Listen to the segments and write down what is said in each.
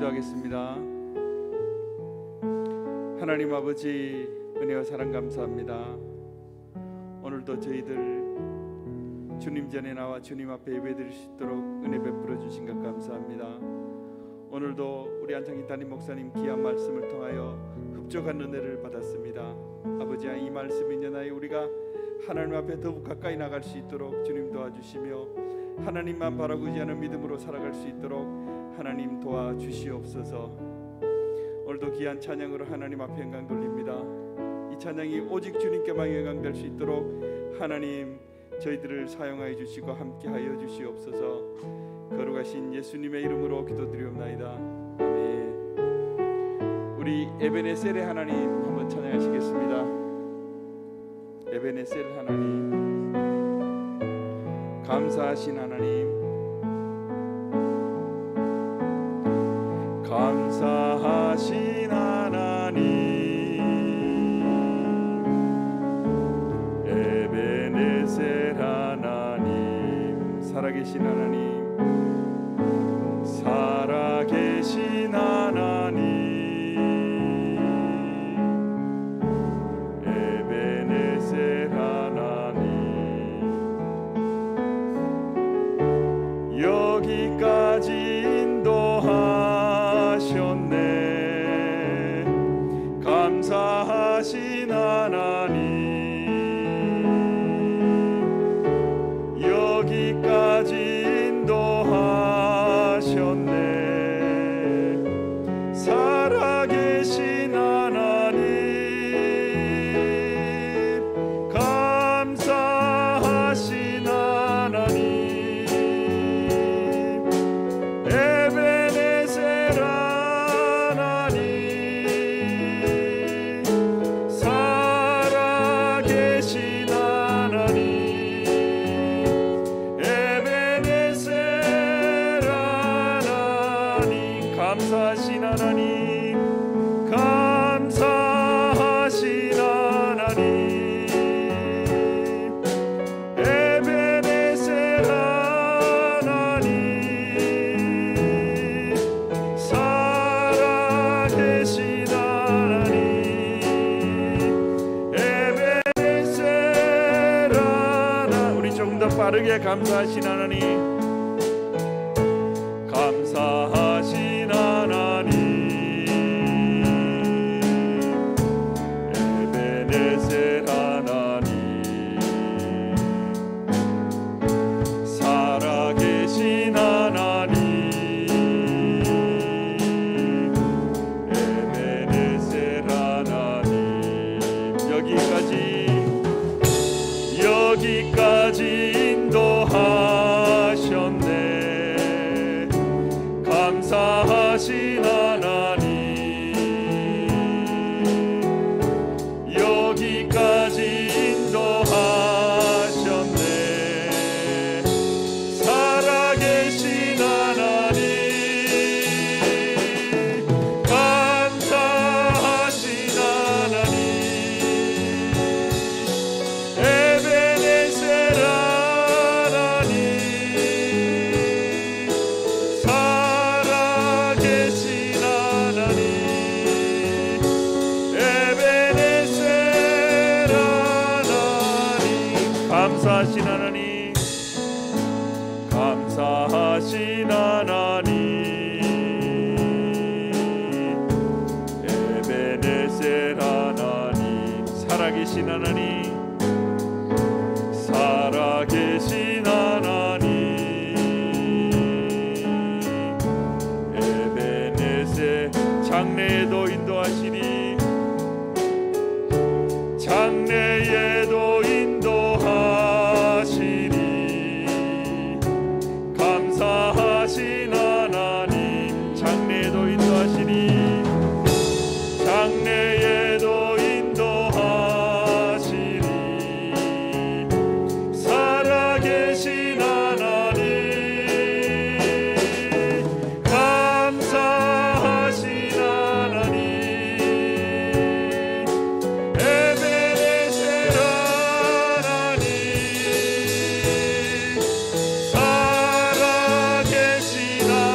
기도하겠습니다. 하나님 아버지, 은혜와 사랑 감사합니다. 오늘도 저희들 주님 전에 나와 주님 앞에 예배드릴 수 있도록 은혜 베풀어 주신 것 감사합니다. 오늘도 우리 안창기 담임 목사님 귀한 말씀을 통하여 흡족한 은혜를 받았습니다. 아버지야, 이 말씀을 인연하여 우리가 하나님 앞에 더욱 가까이 나갈 수 있도록 주님 도와주시며 하나님만 바라고 의지하는 믿음으로 살아갈 수 있도록 하나님 도와주시옵소서. 오늘도 귀한 찬양으로 하나님 앞에 영광 돌립니다. 이 찬양이 오직 주님께만 영광될 수 있도록 하나님 저희들을 사용하여 주시고 함께하여 주시옵소서. 거룩하신 예수님의 이름으로 기도드리옵나이다. 아멘. 우리 에베네셀의 하나님 한번 찬양하시겠습니다. 에베네셀 하나님, 감사하신 하나님, 감사하신 하나님, 에베네셀 하나님, 살아계신 하나님, 살아계신 하나님, 에베네셀 하나님, 여기까지 인도하셨네. 감사하신 하나님, 여기까지 인도하셨네. 살아계신 하나님, 감사하신 하나님, 에베네셀 하나님, 살아계신 하나님, 에베네셀 하나님, 감사하신 하나님, 감사하신 하나님, 에베네셀 하나님, 살아계신 하나님, 에베네셀 하나님. 우리 조금 더 빠르게 감사하신 하나님, 감사하신 하나님, 에베네셀 하나님, 살아계신 하나님, 에베네셀 하나님, 여기까지 인도하셨네. 감사하신 하나님, 여기까지 인도하셨네. 살아계신 하나님, 감사하신 하나님, 에베네셀 하나님, 살아계신 하나님, 에베네셀 하나님, 감사하신 하나님, 감사하신 하나님, 에베네셀 하나님, 살아계신 하나님, 살아계신 하나님, 에베네셀. 장래에도 인도하시니, 장래에도 인도하시니, 감사하신 하나님, 장래에도 인도하시니, 장래에도 인도하시니, 살아계신 하나님, 감사하신 하나님, 에베네셀 하나님, 살아계신 하나님,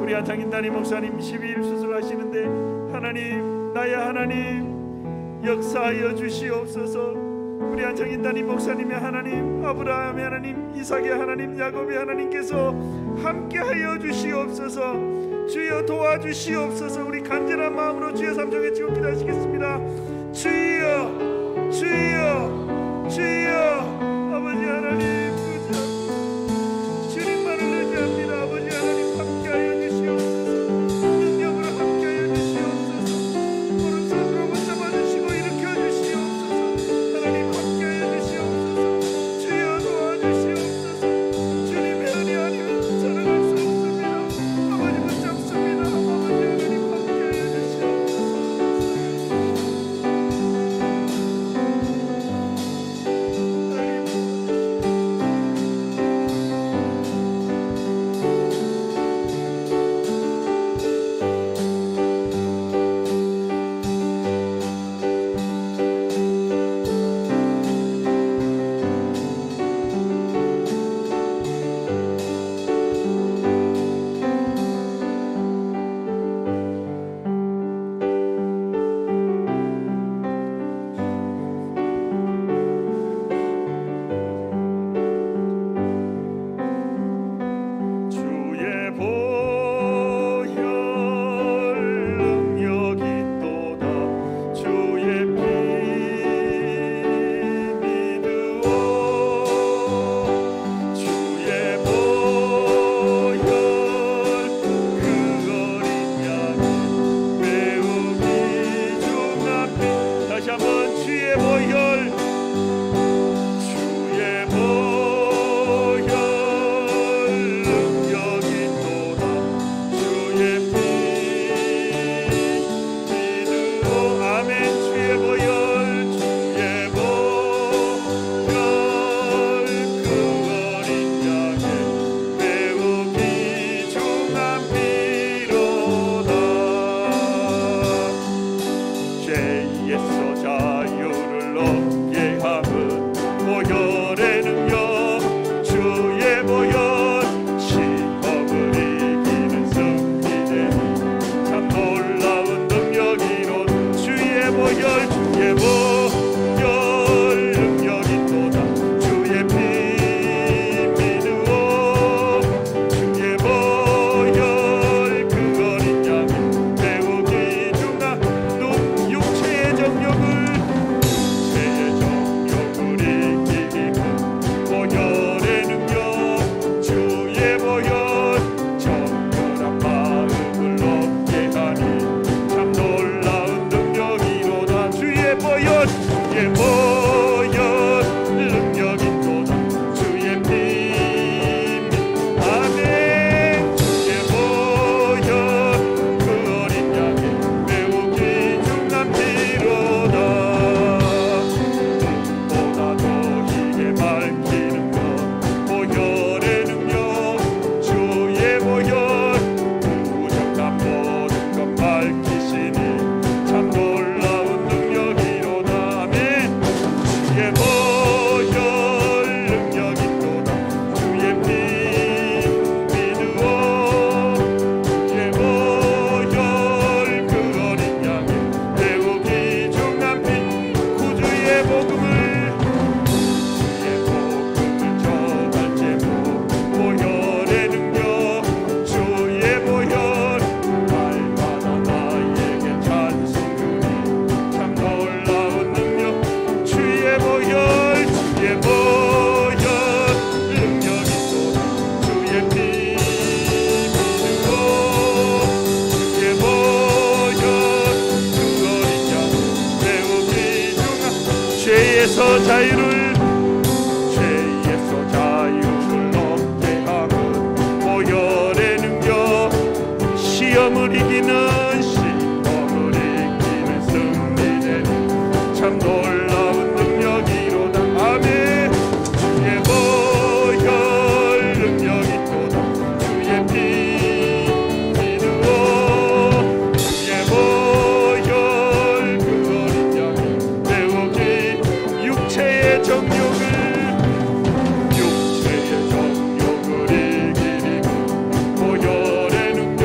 우리 안창인단임 목사님 12일 수술하시는데 하나님, 나의 하나님 역사하여 주시옵소서. 우리 안창인단임 목사님의 하나님, 아브라함의 하나님, 이삭의 하나님, 야곱의 하나님께서 함께하여 주시옵소서. 주여 도와주시옵소서. 우리 간절한 마음으로 주여 삼종에 지고 기도하시겠습니다. 주여, 주여, 주여. 아버지 하나님, 주님만을 의지합니다. 아버지 하나님 함께하여 주시옵소서. 능력으로 함께하여 주시옵소서. 오른손으로 붙잡아 주시고 일으켜 주시옵소서. 하나님 함께하여 주시옵소서. 주여 도와주시옵소서. 주님의 은혜 아니면 살아갈 수 없습니다. 아버지 붙잡습니다. 아버지 하나님 함께하여 주시옵소서. 죄에서 자유를 얻게 하고 보혈의 능력 시험을 이기는 승리되는 참 놀라운 능력이로다. 아멘. 주의 보혈 능력이 또다. 주의 피 믿으오. 주의 보혈 그 어린 양이 배우기 육체의 정욕을 이기리고 보혈의 능력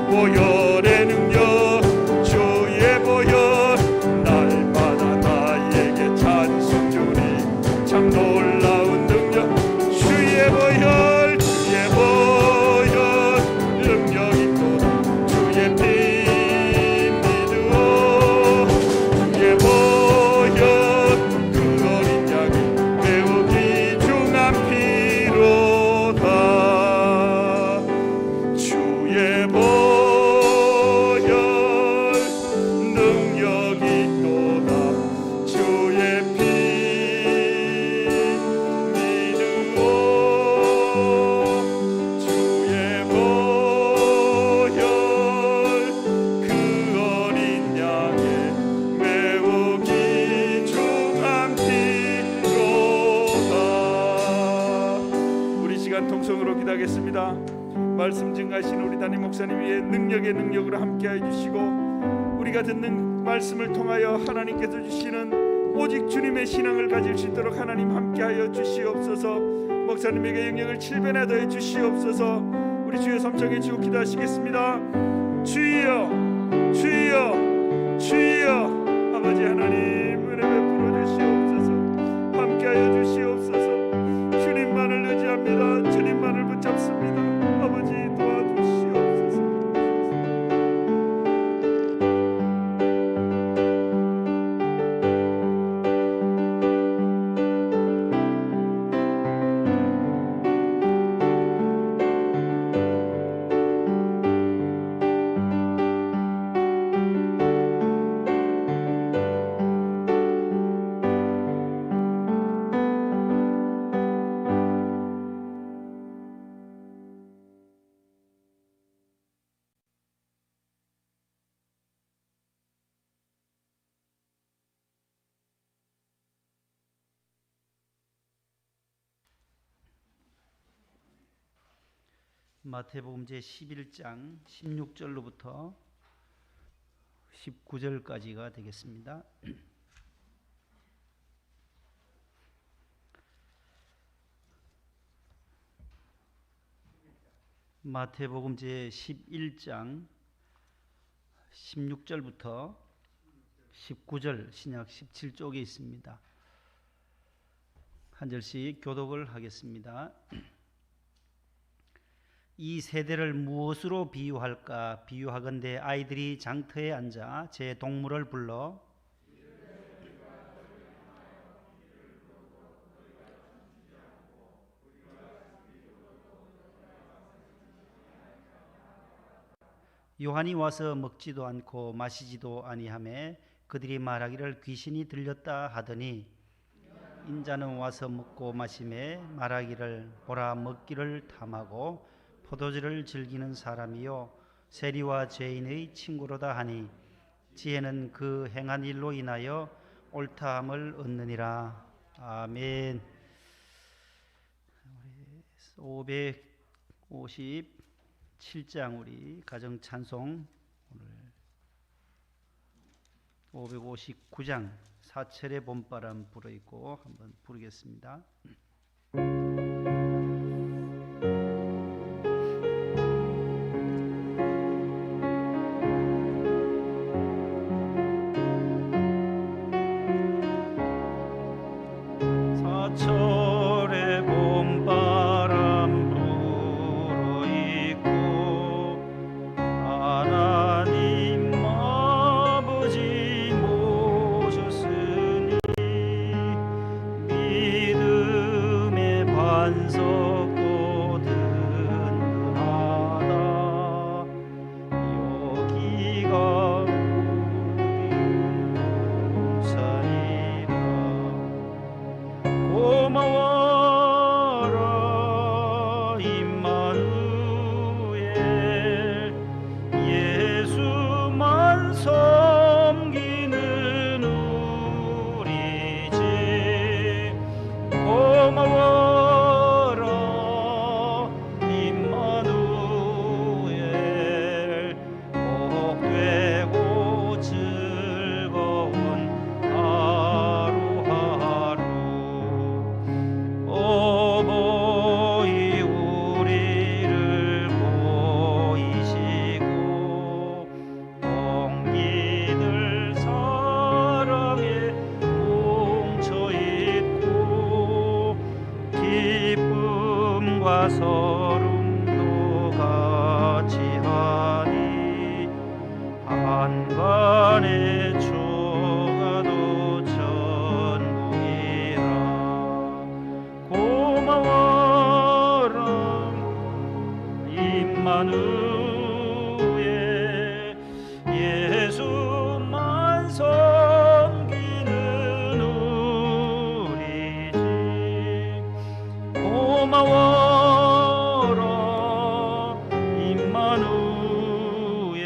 보혈의 능력 주의 보혈 날마다 나에게 찬송 주니 참 놀라운 능력 주의 보혈 능력이 또다 주의 피 믿으오 주의 보혈 그 어린 양이 매우 귀중한 피로다 주의 보혈 능력이 또다 주의 피 믿으오 주의 보혈 그 어린 양의 매우 귀중한 피로다. 우리 시간 통성으로 기도하겠습니다. 말씀 증가하신 우리 담임 목사님 위에 능력의 능력으로 함께해 주시고 우리가 듣는 말씀을 통하여 하나님께서 주시는 오직 주님의 신앙을 가질 수 있도록 하나님 함께하여 주시옵소서. 목사님에게 영역을 7배나 더해 주시옵소서. 우리 주여 삼창해 주고 기도하시겠습니다. 주여 주여 주여 아버지 하나님 은혜 베풀어 주시옵소서. 함께하여 주시옵소서. 주님만을 의지합니다. 주님만을 붙잡습니다. 아버지 도와주시옵소서. 마태복음 제 11장 16절로부터 19절까지가 되겠습니다. 마태복음 제 11장 16절부터 19절 신약 17쪽에 있습니다. 한 절씩 교독을 하겠습니다. 이 세대를 무엇으로 비유할까? 비유하건대 아이들이 장터에 앉아 제 동물을 불러 요한이 와서 먹지도 않고 마시지도 아니하매 그들이 말하기를 귀신이 들렸다 하더니 인자는 와서 먹고 마시매 말하기를 보라 먹기를 탐하고 포도주를 즐기는 사람이요 세리와 죄인의 친구로다 하니 지혜는 그 행한 일로 인하여 옳다함을 얻느니라. 아멘. 557장 우리 가정 찬송 오늘 559장 사철의 봄바람 불어 있고 한번 부르겠습니다. 사철의 봄바람 불어 있고 하나님 아버지 모셨으니 믿음의 임마누엘 예수만 섬기는 우리 집 고마워라 임마누엘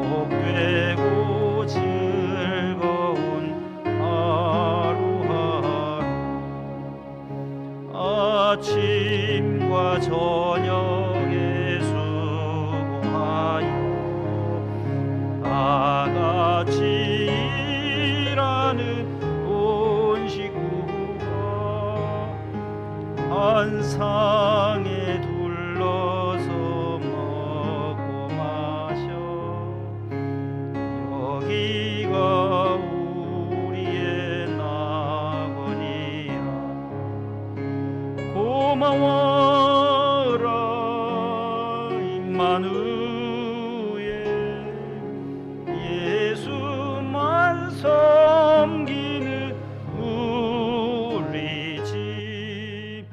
복되고 즐거운 하루하루 아침과 저녁에 수고하여 다같이 일하는 온 식구가 한 상에 둘러서 먹고 마셔 여기가 우리의 낙원이라 고마워라 임마누엘 예수만 섬기는 우리 집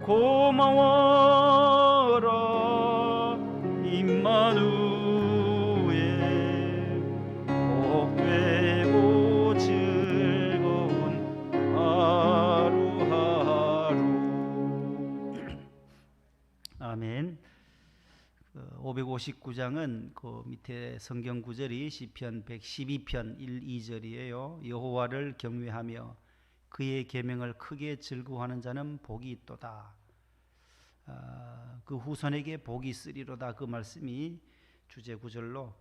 고마워라 임마누엘 복되고 즐거운 하루하루. 아멘. 559장은 그 밑에 성경 구절이 시편 112편 1, 2절이에요. 여호와를 경외하며 그의 계명을 크게 즐거워하는 자는 복이 있도다. 그 후손에게 복이 있으리로다. 그 말씀이 주제 구절로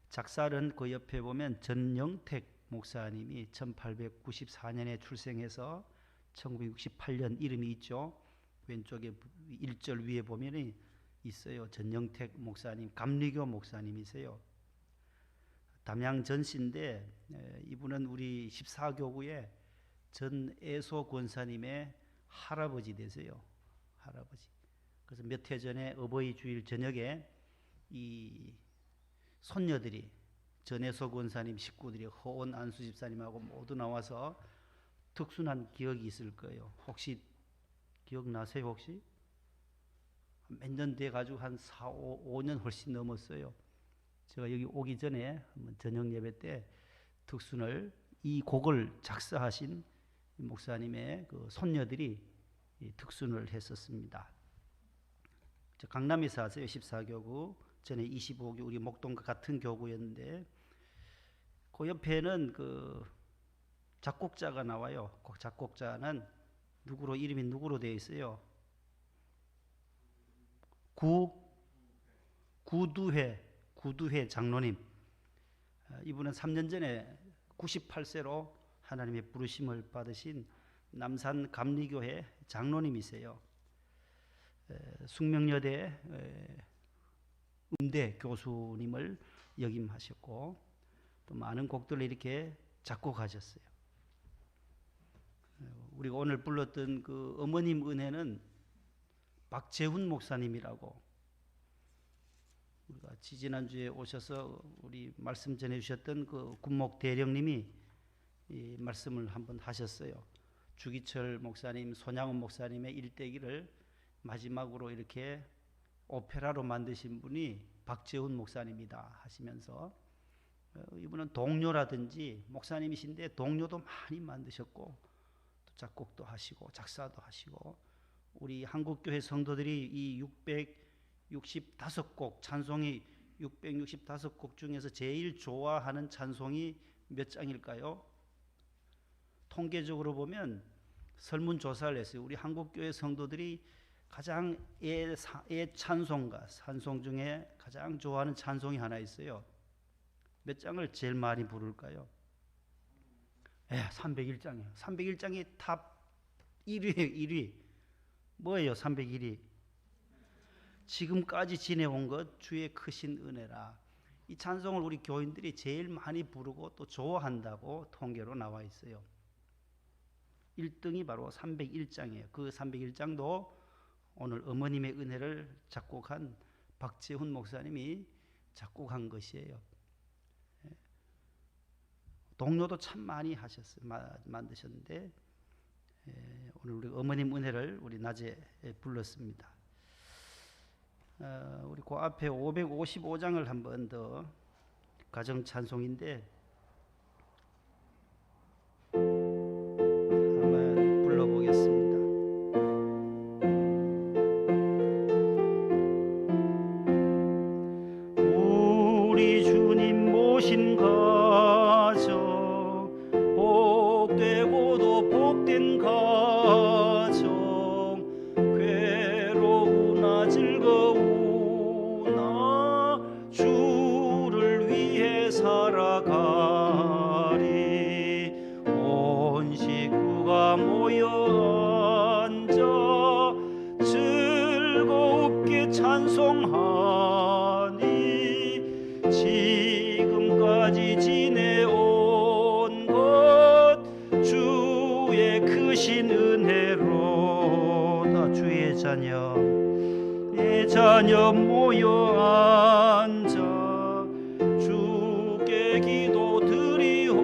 작사는 그 옆에 보면 전영택 목사님이 1894년에 출생해서 1968년 이름이 있죠. 왼쪽에 1절 위에 보면 있어요. 전영택 목사님, 감리교 목사님이세요. 담양 전씨인데 이분은 우리 14교구의 전애소 권사님의 할아버지 되세요. 할아버지. 그래서 몇 해 전에 어버이 주일 저녁에 이 손녀들이 전애소 권사님 식구들이 허온 안수 집사님하고 모두 나와서 특순한 기억이 있을 거예요. 혹시 기억나세요? 혹시? 몇 년 돼 가지고 한 4, 5년 훨씬 넘었어요. 제가 여기 오기 전에 저녁 예배 때 특순을 이 곡을 작사하신 목사님의 그 손녀들이 특순을 했었습니다. 강남에서 하세요. 14교구. 전에 25교 우리 목동과 같은 교구였는데 그 옆에는 그 작곡자가 나와요. 그 작곡자는 누구로 이름이 누구로 되어 있어요? 구두회 장로님. 이분은 3년 전에 98세로 하나님의 부르심을 받으신 남산 감리교회 장로님이세요. 숙명여대 음대 교수님을 역임하셨고 또 많은 곡들을 이렇게 작곡하셨어요. 우리가 오늘 불렀던 그 어머님 은혜는 박재훈 목사님이라고 우리가 지지난주에 오셔서 우리 말씀 전해주셨던 그 군목 대령님이 이 말씀을 한번 하셨어요. 주기철 목사님, 손양원 목사님의 일대기를 마지막으로 이렇게 오페라로 만드신 분이 박재훈 목사님이다 하시면서 이분은 동료라든지 목사님이신데 동료도 많이 만드셨고 또 작곡도 하시고 작사도 하시고 우리 한국교회 성도들이 이 665곡 찬송이 665곡 중에서 제일 좋아하는 찬송이 몇 장일까요? 통계적으로 보면 설문조사를 했어요. 우리 한국교회 성도들이 가장 찬송가, 찬송 중에 가장 좋아하는 찬송이 하나 있어요. 몇 장을 제일 많이 부를까요? 301장이에요. 301장이 탑 1위예요. 1위. 뭐예요? 301위. 지금까지 지내온 것 주의 크신 은혜라. 이 찬송을 우리 교인들이 제일 많이 부르고 또 좋아한다고 통계로 나와 있어요. 1등이 바로 301장이에요. 그 301장도 오늘 어머님의 은혜를 작곡한 박재훈 목사님이 작곡한 것이에요. 동료도 참 많이 하셨어요. 만드셨는데 오늘 우리 어머님 은혜를 우리 낮에 불렀습니다. 우리 그 앞에 555장을 한 번 더 가정 찬송인데 한번 불러보겠습니다. 우리 주님 모신 가정, 복되고도 복된 가정, 괴로우나 즐거우나 주를 위해 살아가리. 온 식구가 모여 앉아 즐겁게 찬송하니 지금까지 지내온 것 주의 크신 은혜로다. 주의 자녀 모여 앉아 주께 기도 드리오니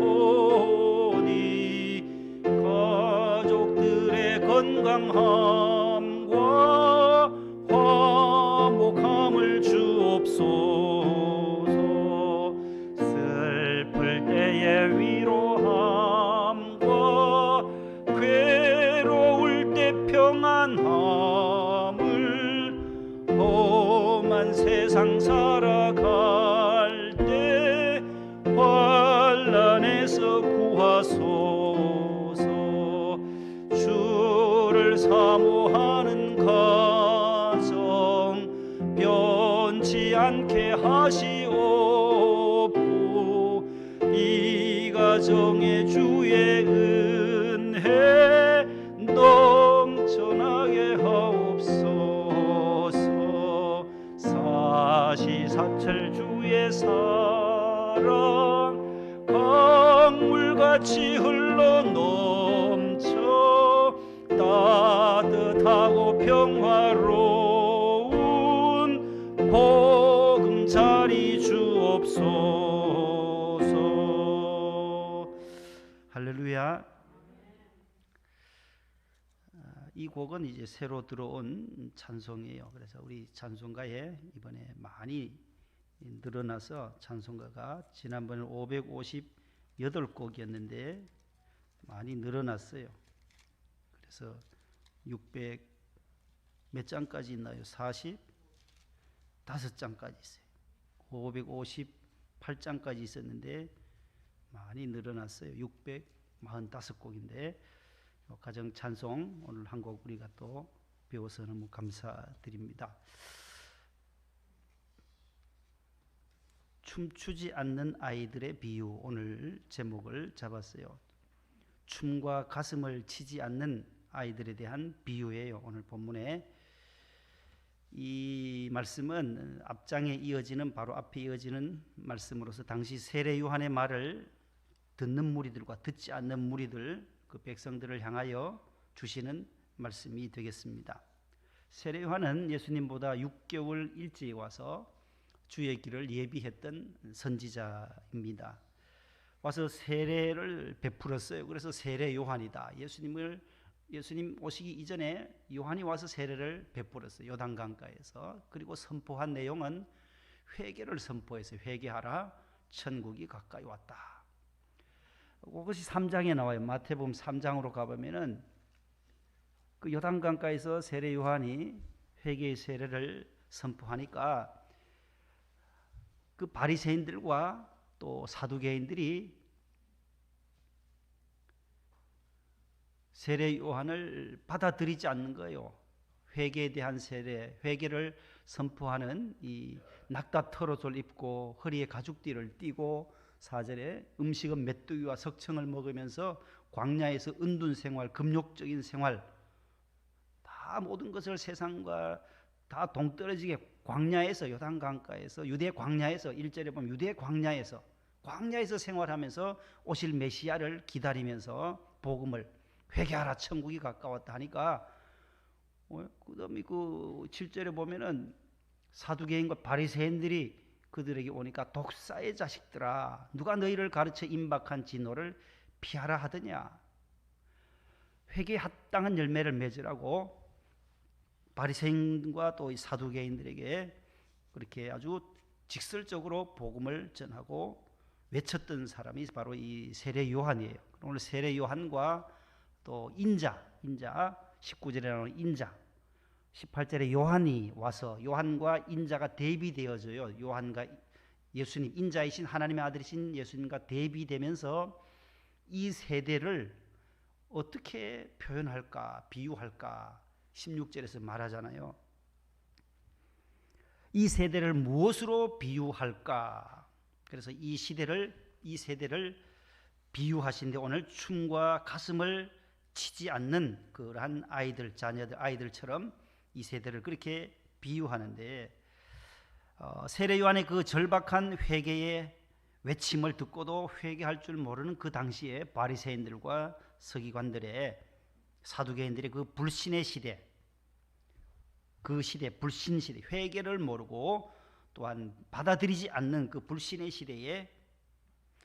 가족들의 건강함과 화목함을 주옵소서. 슬플 때의 위로함과 괴로울 때 평안함을 험한 세상 살아갈 때 환난에서 구하소서. 주를 사모하는 가정 변치 않게 하시옵고 이 가정에 주의 은혜 넘쳐나게 하옵소서. 사시사철 주의 사랑 강물같이 흘러넘쳐 따뜻하고 평화로운 보금자리 주옵소서. 할렐루야. 이 곡은 이제 새로 들어온 찬송이에요. 그래서 우리 찬송가에 이번에 많이 늘어나서 찬송가가 지난번에 558곡이었는데 많이 늘어났어요. 그래서 600 몇 장까지 있나요? 45장까지 있어요. 558장까지 있었는데 많이 늘어났어요. 645곡인데 가정 찬송 오늘 한 곡 우리가 또 배워서 너무 감사드립니다. 춤추지 않는 아이들의 비유, 오늘 제목을 잡았어요. 춤과 가슴을 치지 않는 아이들에 대한 비유예요. 오늘 본문에 이 말씀은 앞장에 이어지는 바로 앞에 이어지는 말씀으로서 당시 세례 요한의 말을 듣는 무리들과 듣지 않는 무리들, 그 백성들을 향하여 주시는 말씀이 되겠습니다. 세례 요한은 예수님보다 6개월 일찍 와서 주의 길을 예비했던 선지자입니다. 와서 세례를 베풀었어요. 그래서 세례 요한이다. 예수님 오시기 이전에 요한이 와서 세례를 베풀었어요. 요단강가에서. 그리고 선포한 내용은 회개를 선포해서 회개하라, 천국이 가까이 왔다. 그것이 3장에 나와요. 마태복음 3장으로 가보면은 그 요단강가에서 세례 요한이 회개의 세례를 선포하니까 그 바리새인들과 또 사두개인들이 세례 요한을 받아들이지 않는 거예요. 회개에 대한 세례, 회개를 선포하는 이 낙타털옷을 입고 허리에 가죽띠를 띠고 4절에 음식은 메뚜기와 석청을 먹으면서 광야에서 은둔 생활, 금욕적인 생활, 다 모든 것을 세상과 다 동떨어지게 광야에서, 요단강가에서, 유대 광야에서, 1절에 보면 유대 광야에서 생활하면서 오실 메시아를 기다리면서 복음을 회개하라, 천국이 가까웠다 하니까, 그다음에 그 7절에 보면은 사두개인과 바리새인들이 그들에게 오니까 독사의 자식들아, 누가 너희를 가르쳐 임박한 진노를 피하라 하더냐. 회개에 합당한 열매를 맺으라고 바리새인과 또 이 사두개인들에게 그렇게 아주 직설적으로 복음을 전하고 외쳤던 사람이 바로 이 세례 요한이에요. 오늘 세례 요한과 또 인자 19절에 나오는 인자 18절에 요한이 와서 요한과 인자가 대비되어져요. 요한과 예수님, 인자이신 하나님의 아들이신 예수님과 대비되면서 이 세대를 어떻게 표현할까, 비유할까 16절에서 말하잖아요. 이 세대를 무엇으로 비유할까? 그래서 이 세대를 비유하신데 오늘 춤과 가슴을 치지 않는 그러한 자녀들, 아이들처럼 이 세대를 그렇게 비유하는데 세례 요한의 그 절박한 회개의 외침을 듣고도 회개할 줄 모르는 그 당시에 바리새인들과 서기관들의 사두개인들의 그 불신의 시대, 그 시대, 불신 시대, 회개를 모르고 또한 받아들이지 않는 그 불신의 시대에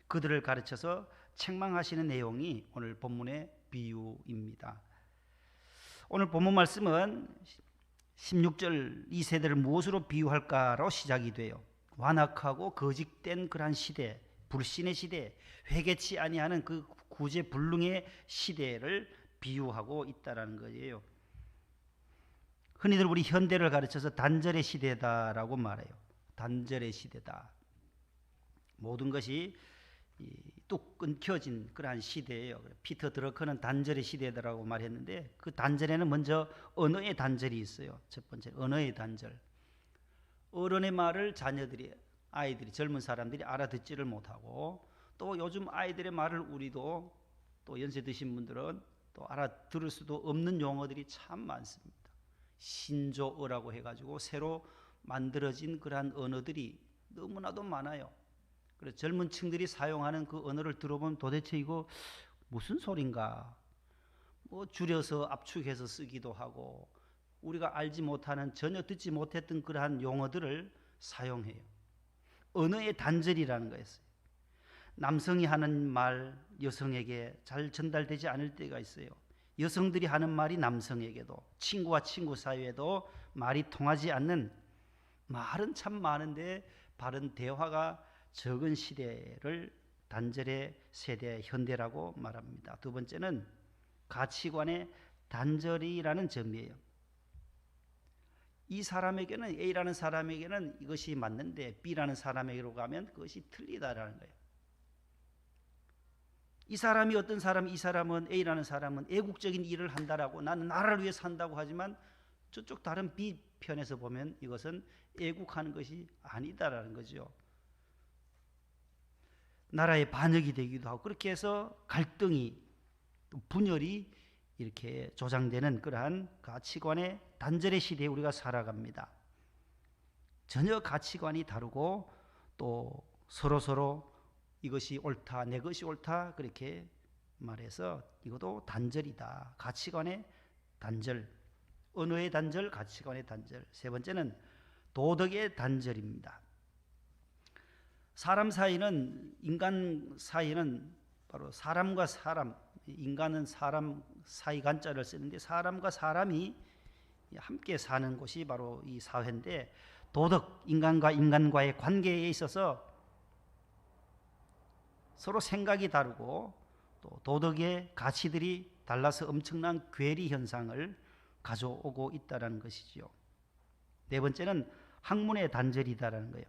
그들을 가르쳐서 책망하시는 내용이 오늘 본문의 비유입니다. 오늘 본문 말씀은 16절 이 세대를 무엇으로 비유할까로 시작이 돼요. 완악하고 거짓된 그러한 시대, 불신의 시대, 회개치 아니하는 그 구제불능의 시대를 비유하고 있다라는 거예요. 흔히들 우리 현대를 가르쳐서 단절의 시대다라고 말해요. 단절의 시대다. 모든 것이 뚝 끊겨진 그러한 시대예요. 피터 드러커는 단절의 시대다라고 말했는데 그 단절에는 먼저 언어의 단절이 있어요. 첫 번째 언어의 단절. 어른의 말을 아이들이 젊은 사람들이 알아듣지를 못하고 또 요즘 아이들의 말을 우리도 또 연세 드신 분들은 또 알아들을 수도 없는 용어들이 참 많습니다. 신조어라고 해가지고 새로 만들어진 그러한 언어들이 너무나도 많아요. 그래서 젊은 층들이 사용하는 그 언어를 들어보면 도대체 이거 무슨 소린가? 뭐 줄여서 압축해서 쓰기도 하고 우리가 알지 못하는 전혀 듣지 못했던 그러한 용어들을 사용해요. 언어의 단절이라는 거였어요. 남성이 하는 말 여성에게 잘 전달되지 않을 때가 있어요. 여성들이 하는 말이 남성에게도 친구와 친구 사이에도 말이 통하지 않는 말은 참 많은데 바른 대화가 적은 시대를 단절의 세대 현대라고 말합니다. 두 번째는 가치관의 단절이라는 점이에요. 이 사람에게는 A라는 사람에게는 이것이 맞는데 B라는 사람에게로 가면 그것이 틀리다라는 거예요. 이 사람이 어떤 사람, 이 사람은 A라는 사람은 애국적인 일을 한다라고 나는 나라를 위해서 한다고 하지만 저쪽 다른 B 편에서 보면 이것은 애국하는 것이 아니다라는 거죠. 나라의 반역이 되기도 하고 그렇게 해서 갈등이 분열이 이렇게 조장되는 그러한 가치관의 단절의 시대에 우리가 살아갑니다. 전혀 가치관이 다르고 또 서로 이것이 옳다, 내 것이 옳다 그렇게 말해서 이것도 단절이다. 가치관의 단절, 언어의 단절, 가치관의 단절. 세 번째는 도덕의 단절입니다. 인간 사이는 바로 사람과 사람, 인간은 사람 사이 간자를 쓰는데 사람과 사람이 함께 사는 곳이 바로 이 사회인데 도덕, 인간과 인간과의 관계에 있어서 서로 생각이 다르고 또 도덕의 가치들이 달라서 엄청난 괴리 현상을 가져오고 있다는 것이죠. 네 번째는 학문의 단절이다라는 거예요.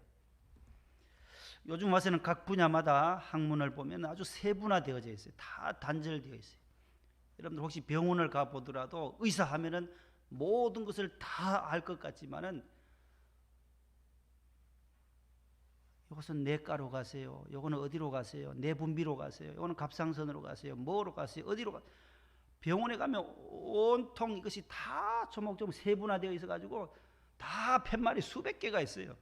요즘 와서는 각 분야마다 학문을 보면 아주 세분화되어져 있어요. 다 단절되어 있어요. 여러분들 혹시 병원을 가보더라도 의사 하면은 모든 것을 다 알 것 같지만은 이것은 내과로 가세요. 이거는 어디로 가세요? 내분비로 가세요. 이거는 갑상선으로 가세요. 뭐로 가세요? 어디로 가세요? 병원에 가면 온통 이것이 다 조목조목 세분화되어 있어가지고 다 팻말이 수백 개가 있어요.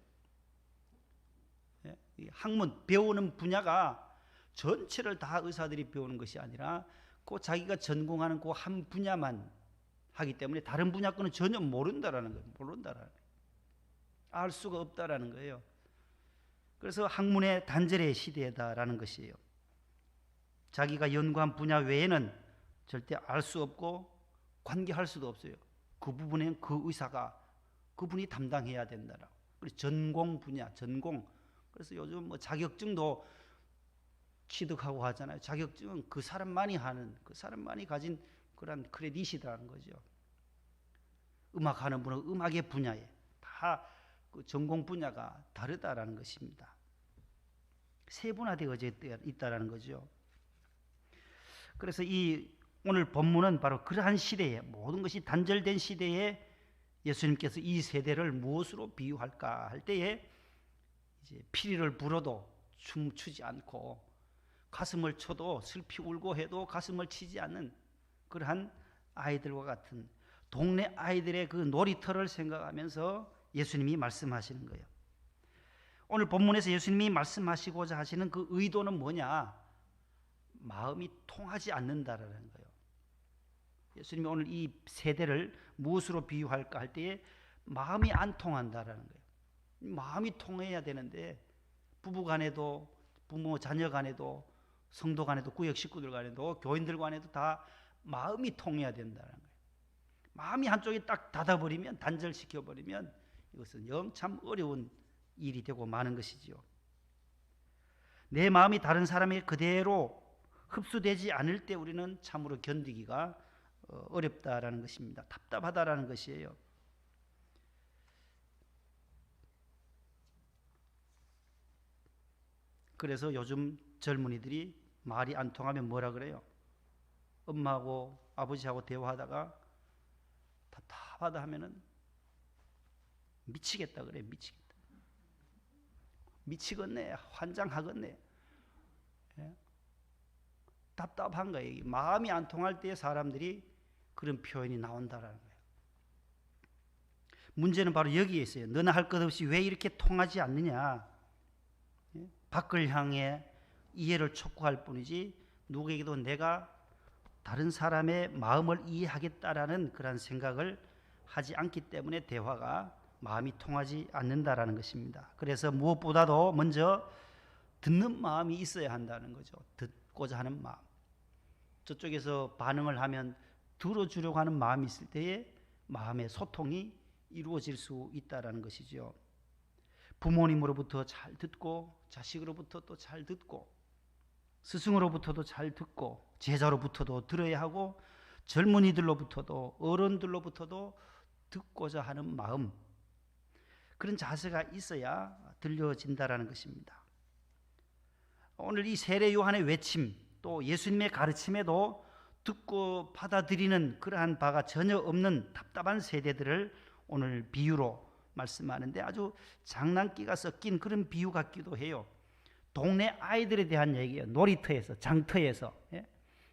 학문 배우는 분야가 전체를 다 의사들이 배우는 것이 아니라 그 자기가 전공하는 그 한 분야만 하기 때문에 다른 분야 거는 전혀 모른다라는 거예요. 알 수가 없다라는 거예요. 그래서 학문의 단절의 시대다라는 것이에요. 자기가 연구한 분야 외에는 절대 알 수 없고 관계할 수도 없어요. 그 부분엔 그 의사가 그분이 담당해야 된다라고. 그래서 전공 분야, 전공. 그래서 요즘 뭐 자격증도 취득하고 하잖아요. 자격증은 그 사람만이 하는, 그 사람만이 가진 그런 크레딧이라는 거죠. 음악하는 분은 음악의 분야에 다 그 전공 분야가 다르다라는 것입니다. 세분화되어 있다라는 거죠. 그래서 이 오늘 본문은 바로 그러한 시대에, 모든 것이 단절된 시대에 예수님께서 이 세대를 무엇으로 비유할까 할 때에 이제 피리를 불어도 춤추지 않고 가슴을 쳐도 슬피 울고 해도 가슴을 치지 않는 그러한 아이들과 같은 동네 아이들의 그 놀이터를 생각하면서 예수님이 말씀하시는 거예요. 오늘 본문에서 예수님이 말씀하시고자 하시는 그 의도는 뭐냐? 마음이 통하지 않는다라는 거예요. 예수님이 오늘 이 세대를 무엇으로 비유할까 할 때에 마음이 안 통한다라는 거예요. 마음이 통해야 되는데 부부 간에도, 부모 자녀 간에도, 성도 간에도, 구역 식구들 간에도, 교인들 간에도 다 마음이 통해야 된다는 거예요. 마음이 한쪽에 딱 닫아버리면, 단절시켜버리면 이것은 영참 어려운 일이 되고 마는 것이지요. 내 마음이 다른 사람에게 그대로 흡수되지 않을 때 우리는 참으로 견디기가 어렵다라는 것입니다. 답답하다라는 것이에요. 그래서 요즘 젊은이들이 말이 안 통하면 뭐라 그래요? 엄마하고 아버지하고 대화하다가 답답하다 하면은 미치겠다 그래. 미치겠다. 미치겠네. 환장하겠네. 예? 답답한 거예요. 마음이 안 통할 때 사람들이 그런 표현이 나온다라는 거예요. 문제는 바로 여기에 있어요. 너나 할 것 없이 왜 이렇게 통하지 않느냐? 예? 밖을 향해 이해를 촉구할 뿐이지 누구에게도 내가 다른 사람의 마음을 이해하겠다라는 그런 생각을 하지 않기 때문에 대화가 마음이 통하지 않는다라는 것입니다. 그래서 무엇보다도 먼저 듣는 마음이 있어야 한다는 거죠. 듣고자 하는 마음. 저쪽에서 반응을 하면 들어주려고 하는 마음이 있을 때에 마음의 소통이 이루어질 수 있다라는 것이죠. 부모님으로부터 잘 듣고, 자식으로부터 또 잘 듣고, 스승으로부터도 잘 듣고, 제자로부터도 들어야 하고, 젊은이들로부터도, 어른들로부터도 듣고자 하는 마음, 그런 자세가 있어야 들려진다라는 것입니다. 오늘 이 세례 요한의 외침, 또 예수님의 가르침에도 듣고 받아들이는 그러한 바가 전혀 없는 답답한 세대들을 오늘 비유로 말씀하는데 아주 장난기가 섞인 그런 비유 같기도 해요. 동네 아이들에 대한 얘기예요. 놀이터에서, 장터에서.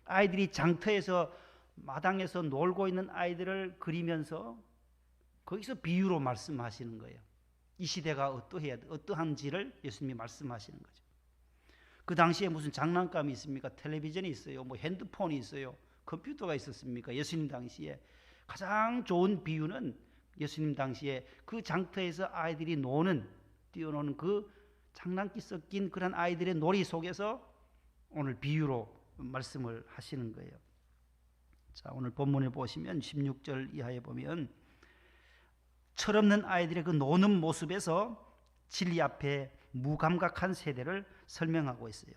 아이들이 장터에서 마당에서 놀고 있는 아이들을 그리면서 거기서 비유로 말씀하시는 거예요. 이 시대가 어떠한지를 예수님이 말씀하시는 거죠. 그 당시에 무슨 장난감이 있습니까? 텔레비전이 있어요. 뭐 핸드폰이 있어요. 컴퓨터가 있었습니까? 예수님 당시에 가장 좋은 비유는 예수님 당시에 그 장터에서 아이들이 뛰어노는 그 장난기 섞인 그런 아이들의 놀이 속에서 오늘 비유로 말씀을 하시는 거예요. 자, 오늘 본문에 보시면 16절 이하에 보면 철없는 아이들의 그 노는 모습에서 진리 앞에 무감각한 세대를 설명하고 있어요.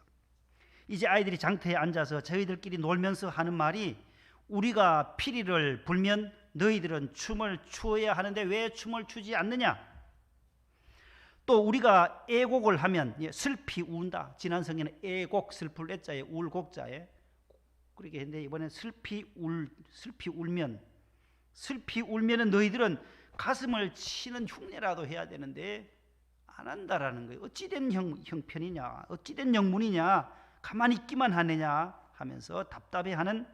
이제 아이들이 장터에 앉아서 저희들끼리 놀면서 하는 말이 우리가 피리를 불면 너희들은 춤을 추어야 하는데 왜 춤을 추지 않느냐? 또 우리가 애곡을 하면 슬피 운다. 지난 성경에는 애곡 슬플 애자에 울곡자에 그렇게 했는데 이번엔 슬피 울면은 너희들은 가슴을 치는 흉내라도 해야 되는데 안 한다라는 거예요. 어찌된 형편이냐, 어찌된 영문이냐, 가만히 있기만 하느냐 하면서 답답해하는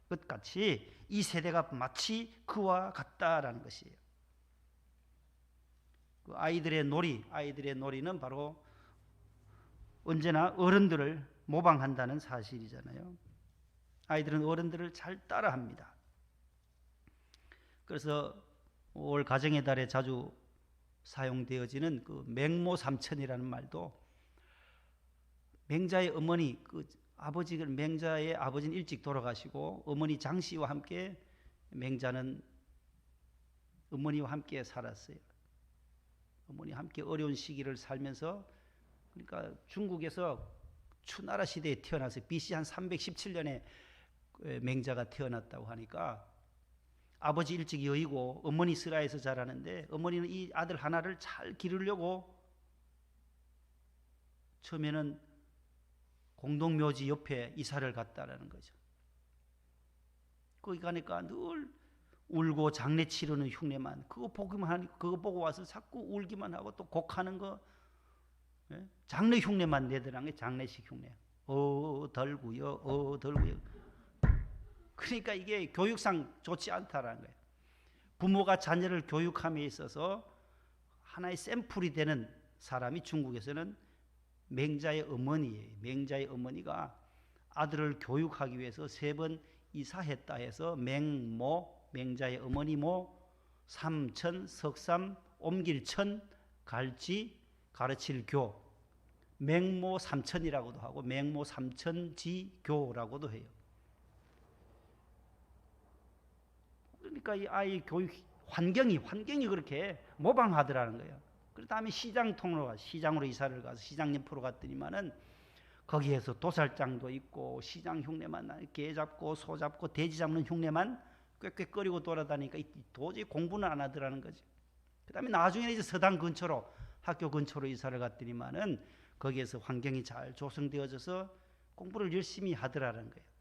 것 같이 이 세대가 마치 그와 같다라는 것이에요. 그 아이들의 놀이는 바로 언제나 어른들을 모방한다는 사실이잖아요. 아이들은 어른들을 잘 따라합니다. 그래서 올 가정의 달에 자주 사용되어지는 그 맹모삼천이라는 말도 맹자의 어머니, 맹자의 아버지는 일찍 돌아가시고 어머니 장씨와 함께 맹자는 어머니와 함께 살았어요. 어머니와 함께 어려운 시기를 살면서, 그러니까 중국에서 추나라 시대에 태어나서 BC 한 317년에 맹자가 태어났다고 하니까 아버지 일찍 여의고 어머니 슬하에서 자라는데, 어머니는 이 아들 하나를 잘 기르려고 처음에는 공동묘지 옆에 이사를 갔다라는 거죠. 거기 가니까 늘 울고 장례 치르는 흉내만, 그거 보기만 하니까, 그거 보고 와서 자꾸 울기만 하고 또 곡하는 거, 장례 흉내만 내더라는 게 장례식 흉내. 덜구요, 덜구요. 그러니까 이게 교육상 좋지 않다라는 거예요. 부모가 자녀를 교육함에 있어서 하나의 샘플이 되는 사람이 중국에서는 맹자의 어머니예요. 맹자의 어머니가 아들을 교육하기 위해서 3번 이사했다 해서 맹자의 어머니모, 삼천, 석삼, 옮길천, 갈지, 가르칠 교, 맹모 삼천이라고도 하고 맹모 삼천지교라고도 해요. 그러니까 이 아이 교육 환경이 그렇게 모방하더라는 거예요. 그 다음에 시장으로 이사를 가서 시장 옆으로 갔더니만은 거기에서 도살장도 있고 시장 흉내만, 개 잡고 소 잡고 돼지 잡는 흉내만 꾀꾀거리고 돌아다니니까 도저히 공부는 안 하더라는 거지. 그 다음에 나중에 이제 서당 근처로, 학교 근처로 이사를 갔더니만은 거기에서 환경이 잘 조성되어져서 공부를 열심히 하더라는 거예요.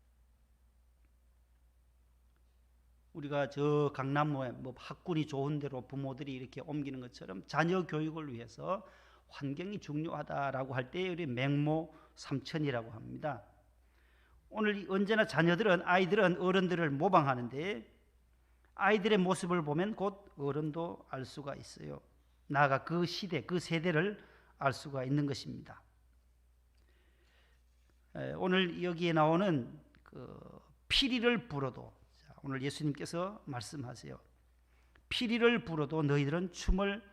우리가 저 강남로에 뭐 학군이 좋은 데로 부모들이 이렇게 옮기는 것처럼 자녀 교육을 위해서 환경이 중요하다라고 할 때 우리 맹모 삼천이라고 합니다. 오늘 언제나 아이들은 어른들을 모방하는데, 아이들의 모습을 보면 곧 어른도 알 수가 있어요. 나아가 그 시대, 그 세대를 알 수가 있는 것입니다. 오늘 여기에 나오는 피리를 불어도, 오늘 예수님께서 말씀하세요. 피리를 불어도 너희들은 춤을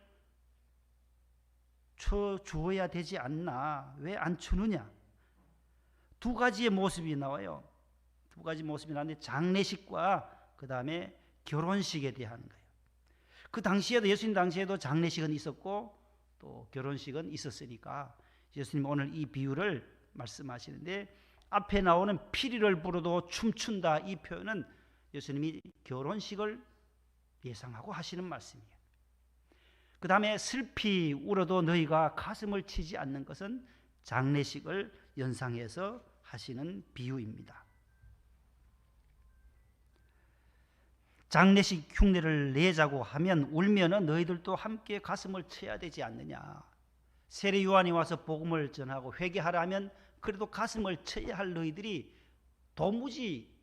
춰 주어야 되지 않나? 왜 안 추느냐? 2가지의 모습이 나와요. 2가지 모습이 나오는데, 장례식과 그 다음에 결혼식에 대한 거예요. 그 당시에도, 예수님 당시에도 장례식은 있었고 또 결혼식은 있었으니까 예수님 오늘 이 비유를 말씀하시는데, 앞에 나오는 피리를 불어도 춤춘다, 이 표현은 예수님이 결혼식을 예상하고 하시는 말씀이에요. 그 다음에 슬피 울어도 너희가 가슴을 치지 않는 것은 장례식을 연상해서 하시는 비유입니다. 장례식 흉내를 내자고 하면, 울면은 너희들도 함께 가슴을 쳐야 되지 않느냐. 세례 요한이 와서 복음을 전하고 회개하라 하면 그래도 가슴을 쳐야 할 너희들이 도무지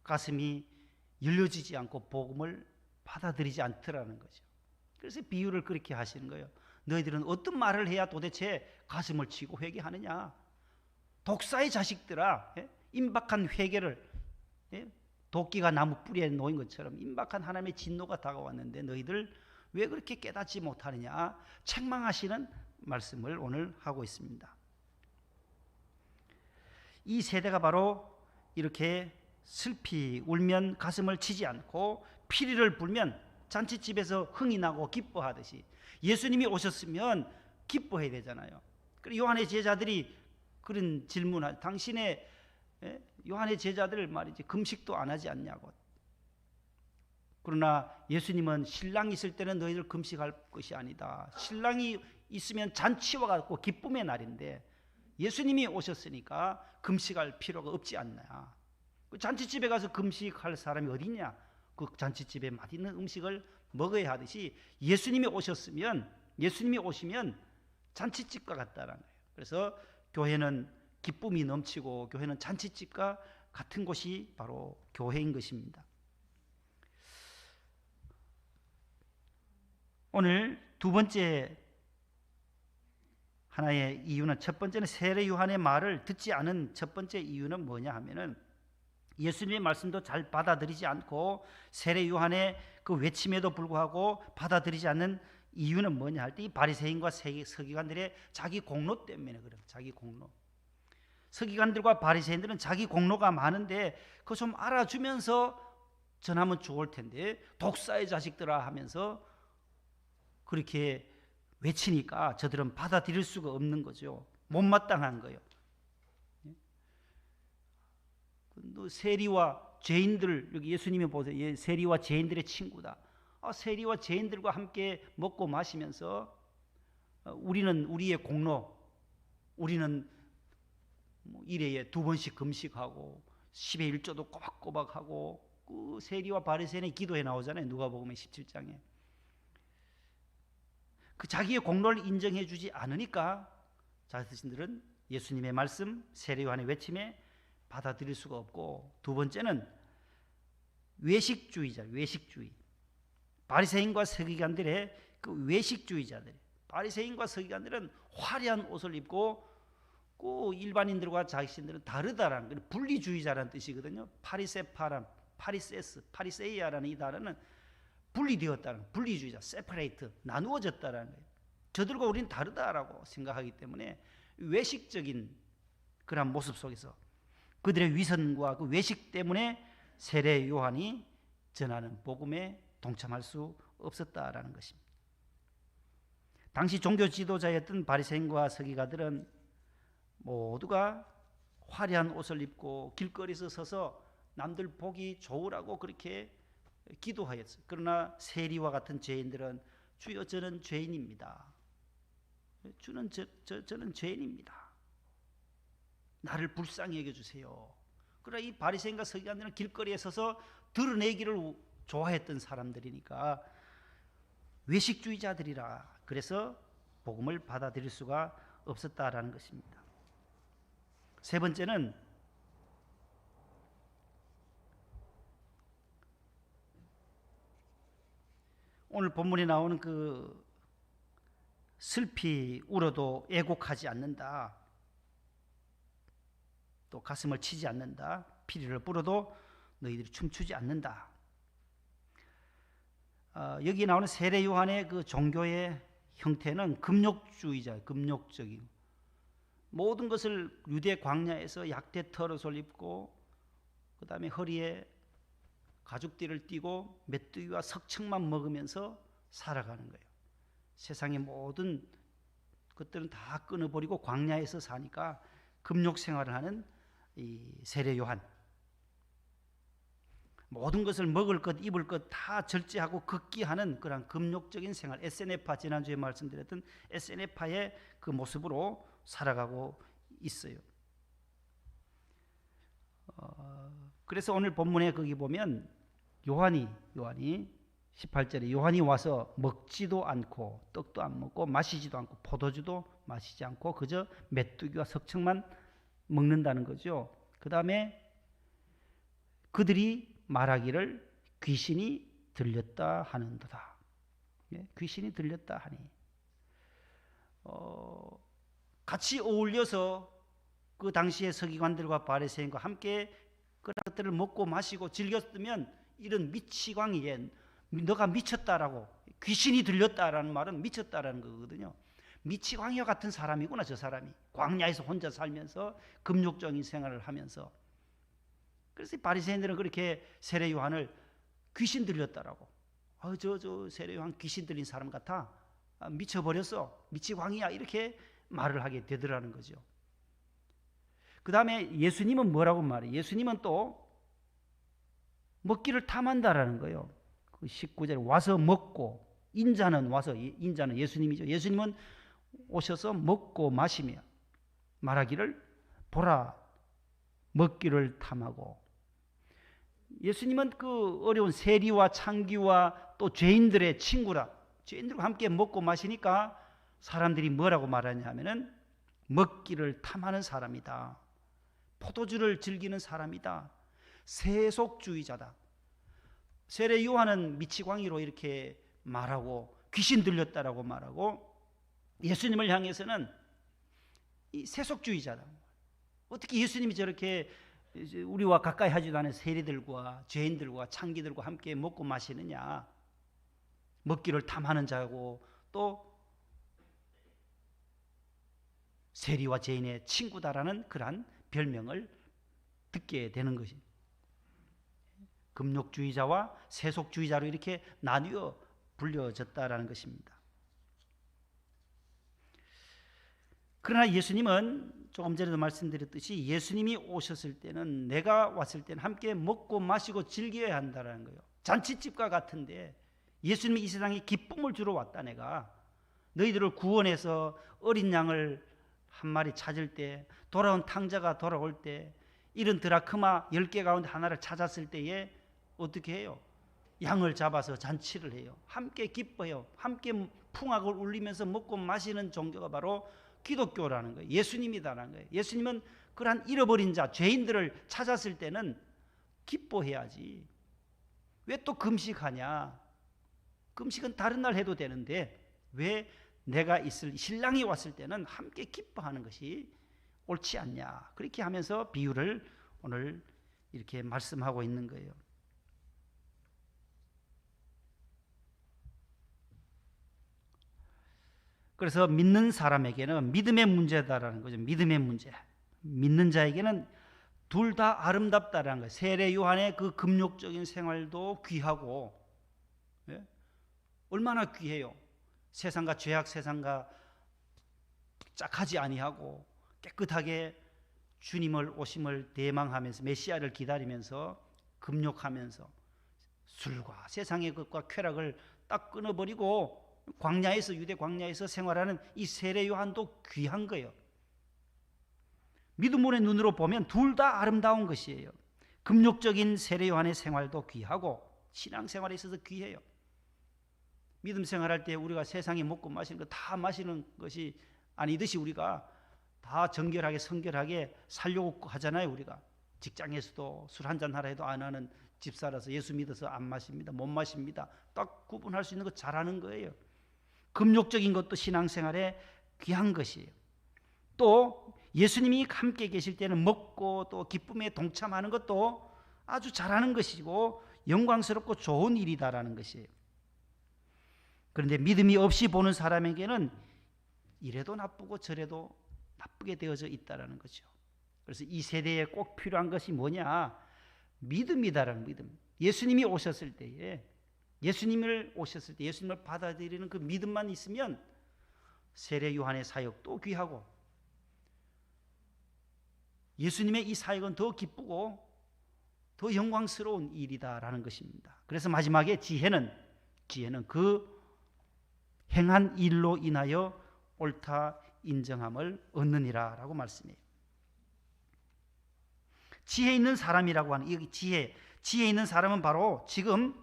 가슴이 열려지지 않고 복음을 받아들이지 않더라는 거죠. 그래서 비유를 그렇게 하시는 거예요. 너희들은 어떤 말을 해야 도대체 가슴을 치고 회개하느냐. 독사의 자식들아, 임박한 회개를, 도끼가 나무 뿌리에 놓인 것처럼 임박한 하나님의 진노가 다가왔는데 너희들 왜 그렇게 깨닫지 못하느냐, 책망하시는 말씀을 오늘 하고 있습니다. 이 세대가 바로 이렇게 슬피 울면 가슴을 치지 않고 피리를 불면 잔치집에서 흥이 나고 기뻐하듯이 예수님이 오셨으면 기뻐해야 되잖아요. 그리고 요한의 제자들이 그런 질문을, 당신의 요한의 제자들 말이지 금식도 안 하지 않냐고. 그러나 예수님은 신랑이 있을 때는 너희들 금식할 것이 아니다. 신랑이 있으면 잔치와 같고 기쁨의 날인데 예수님이 오셨으니까 금식할 필요가 없지 않나. 잔치집에 가서 금식할 사람이 어디냐. 그 잔치집에 맛있는 음식을 먹어야 하듯이 예수님이 오시면 잔치집과 같다라는 거예요. 그래서 교회는 기쁨이 넘치고 교회는 잔치집과 같은 곳이 바로 교회인 것입니다. 오늘 2번째 하나의 이유는, 첫 번째는 세례 요한의 말을 듣지 않은 첫 번째 이유는 뭐냐 하면은, 예수님의 말씀도 잘 받아들이지 않고 세례 요한의 그 외침에도 불구하고 받아들이지 않는 이유는 뭐냐 할 때, 이 바리새인과 서기관들의 자기 공로 때문에 그래요. 자기 공로. 서기관들과 바리새인들은 자기 공로가 많은데 그거 좀 알아주면서 전하면 좋을 텐데 독사의 자식들아 하면서 그렇게 외치니까 저들은 받아들일 수가 없는 거죠. 못마땅한 거예요. 세리와 죄인들, 여기 예수님이 보세요. 세리와 죄인들의 친구다. 세리와 죄인들과 함께 먹고 마시면서 우리는 우리의 공로, 우리는 일회에 2번씩 금식하고 10의 1조도 꼬박꼬박하고, 그 세리와 바리새인의 기도에 나오잖아요. 누가복음 17장에. 그 자기의 공로를 인정해 주지 않으니까 자신들은 예수님의 말씀, 세례 요한의 외침에 받아들일 수가 없고, 두 번째는 외식주의자, 외식주의. 바리새인과 서기관들의 그 외식주의자들. 바리새인과 서기관들은 화려한 옷을 입고 그 일반인들과 자신들은 다르다라는 거, 분리주의자라는 뜻이거든요. 파리세파람, 파리세이아라는 이 단어는 분리되었다는, 분리주의자, 세퍼레이트, 나누어졌다라는 거예요. 저들과 우리는 다르다라고 생각하기 때문에 외식적인 그런 모습 속에서 그들의 위선과 그 외식 때문에 세례 요한이 전하는 복음에 동참할 수 없었다라는 것입니다. 당시 종교 지도자였던 바리새인과 서기관들은 모두가 화려한 옷을 입고 길거리에서 서서 남들 보기 좋으라고 그렇게 기도하였어요. 그러나 세리와 같은 죄인들은 주여 저는 죄인입니다. 저는 죄인입니다. 나를 불쌍히 여겨주세요. 그러나 이 바리새인과 서기관들은 길거리에 서서 드러내기를 좋아했던 사람들이니까 외식주의자들이라, 그래서 복음을 받아들일 수가 없었다라는 것입니다. 세 번째는 오늘 본문에 나오는 그 슬피 울어도 애곡하지 않는다, 또 가슴을 치지 않는다, 피리를 불어도 너희들이 춤추지 않는다. 여기 나오는 세례 요한의 그 종교의 형태는 금욕주의자, 금욕적인 모든 것을 유대 광야에서 약대 털옷을 입고 그 다음에 허리에 가죽띠를 띠고 메뚜기와 석청만 먹으면서 살아가는 거예요. 세상의 모든 것들은 다 끊어버리고 광야에서 사니까 금욕 생활을 하는 이 세례 요한, 모든 것을 먹을 것, 입을 것 다 절제하고 극기하는 그런 금욕적인 생활, 에세네파, 지난주에 말씀드렸던 에세네파의 그 모습으로 살아가고 있어요. 그래서 오늘 본문에 거기 보면 요한이 18절에 요한이 와서 먹지도 않고 떡도 안 먹고 마시지도 않고 포도주도 마시지 않고 그저 메뚜기와 석청만 먹는다는 거죠. 그 다음에 그들이 말하기를 귀신이 들렸다 하는도다. 귀신이 들렸다 하니, 같이 어울려서 그 당시의 서기관들과 바리새인과 함께 그런 것들을 먹고 마시고 즐겼으면 이런 미치광이에 너가 미쳤다라고, 귀신이 들렸다라는 말은 미쳤다라는 거거든요. 미치광이와 같은 사람이구나 저 사람이. 광야에서 혼자 살면서 금욕적인 생활을 하면서. 그래서 바리새인들은 그렇게 세례 요한을 귀신 들렸다라고, 저 세례 요한 귀신 들린 사람 같아, 미쳐버렸어, 미치광이야, 이렇게 말을 하게 되더라는 거죠. 그 다음에 예수님은 뭐라고 말해요? 예수님은 또 먹기를 탐한다라는 거예요. 그 19절에 와서 먹고, 인자는 예수님이죠. 예수님은 오셔서 먹고 마시며 말하기를 보라 먹기를 탐하고, 예수님은 그 어려운 세리와 창기와 또 죄인들의 친구라, 죄인들과 함께 먹고 마시니까 사람들이 뭐라고 말하냐 하면은 먹기를 탐하는 사람이다, 포도주를 즐기는 사람이다, 세속주의자다. 세례 요한은 미치광이로 이렇게 말하고 귀신 들렸다라고 말하고, 예수님을 향해서는 이 세속주의자다. 어떻게 예수님이 저렇게 우리와 가까이 하지도 않은 세리들과 죄인들과 창기들과 함께 먹고 마시느냐, 먹기를 탐하는 자고 또 세리와 죄인의 친구다라는 그러한 별명을 듣게 되는 것입니다. 금욕주의자와 세속주의자로 이렇게 나뉘어 불려졌다라는 것입니다. 그러나 예수님은 조금 전에도 말씀드렸듯이 예수님이 오셨을 때는, 내가 왔을 때는 함께 먹고 마시고 즐겨야 한다는 거예요. 잔치집과 같은데 예수님이 이 세상에 기쁨을 주러 왔다. 내가 너희들을 구원해서 어린 양을 한 마리 찾을 때, 돌아온 탕자가 돌아올 때, 이런 드라크마 10개 가운데 하나를 찾았을 때에 어떻게 해요? 양을 잡아서 잔치를 해요. 함께 기뻐해요. 함께 풍악을 울리면서 먹고 마시는 종교가 바로 기독교라는 거예요. 예수님이다라는 거예요. 예수님은 그러한 잃어버린 자, 죄인들을 찾았을 때는 기뻐해야지. 왜 또 금식하냐? 금식은 다른 날 해도 되는데 왜 내가 있을, 신랑이 왔을 때는 함께 기뻐하는 것이 옳지 않냐? 그렇게 하면서 비유를 오늘 이렇게 말씀하고 있는 거예요. 그래서 믿는 사람에게는 믿음의 문제다라는 거죠. 믿음의 문제. 믿는 자에게는 둘 다 아름답다라는 거예요. 세례 요한의 그 금욕적인 생활도 귀하고, 예? 얼마나 귀해요. 세상과 죄악 세상과 짝하지 아니하고 깨끗하게 주님을 오심을 대망하면서 메시아를 기다리면서 금욕하면서 술과 세상의 것과 쾌락을 딱 끊어버리고 광야에서, 유대 광야에서 생활하는 이 세례 요한도 귀한 거예요. 믿음의 눈으로 보면 둘 다 아름다운 것이에요. 금욕적인 세례 요한의 생활도 귀하고 신앙생활에 있어서 귀해요. 믿음 생활할 때 우리가 세상에 먹고 마시는 거 다 마시는 것이 아니듯이 우리가 다 정결하게 성결하게 살려고 하잖아요. 우리가 직장에서도 술 한잔 하라 해도 안 하는 집사라서 예수 믿어서 안 마십니다. 못 마십니다. 딱 구분할 수 있는 거 잘하는 거예요. 금욕적인 것도 신앙생활에 귀한 것이에요. 또 예수님이 함께 계실 때는 먹고 또 기쁨에 동참하는 것도 아주 잘하는 것이고 영광스럽고 좋은 일이다라는 것이에요. 그런데 믿음이 없이 보는 사람에게는 이래도 나쁘고 저래도 나쁘게 되어져 있다라는 거죠. 그래서 이 세대에 꼭 필요한 것이 뭐냐? 믿음이다라는 믿음. 예수님이 오셨을 때에, 예수님을 받아들이는 그 믿음만 있으면 세례 요한의 사역도 귀하고 예수님의 이 사역은 더 기쁘고 더 영광스러운 일이다라는 것입니다. 그래서 마지막에 지혜는 그 행한 일로 인하여 옳다 인정함을 얻느니라 라고 말씀해요. 지혜 있는 사람이라고 하는 이 지혜 있는 사람은 바로 지금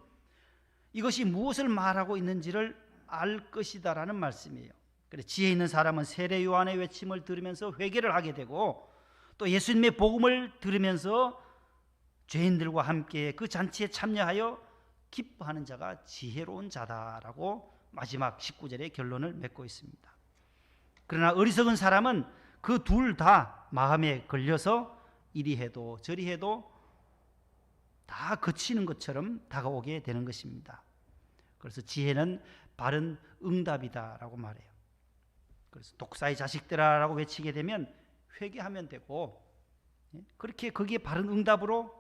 이것이 무엇을 말하고 있는지를 알 것이다라는 말씀이에요. 그래서 지혜 있는 사람은 세례 요한의 외침을 들으면서 회개를 하게 되고 또 예수님의 복음을 들으면서 죄인들과 함께 그 잔치에 참여하여 기뻐하는 자가 지혜로운 자다라고 마지막 19절의 결론을 맺고 있습니다. 그러나 어리석은 사람은 그 둘 다 마음에 걸려서 이리 해도 저리 해도 다 거치는 것처럼 다가오게 되는 것입니다. 그래서 지혜는 바른 응답이다라고 말해요. 그래서 독사의 자식들아라고 외치게 되면 회개하면 되고, 그렇게 거기에 바른 응답으로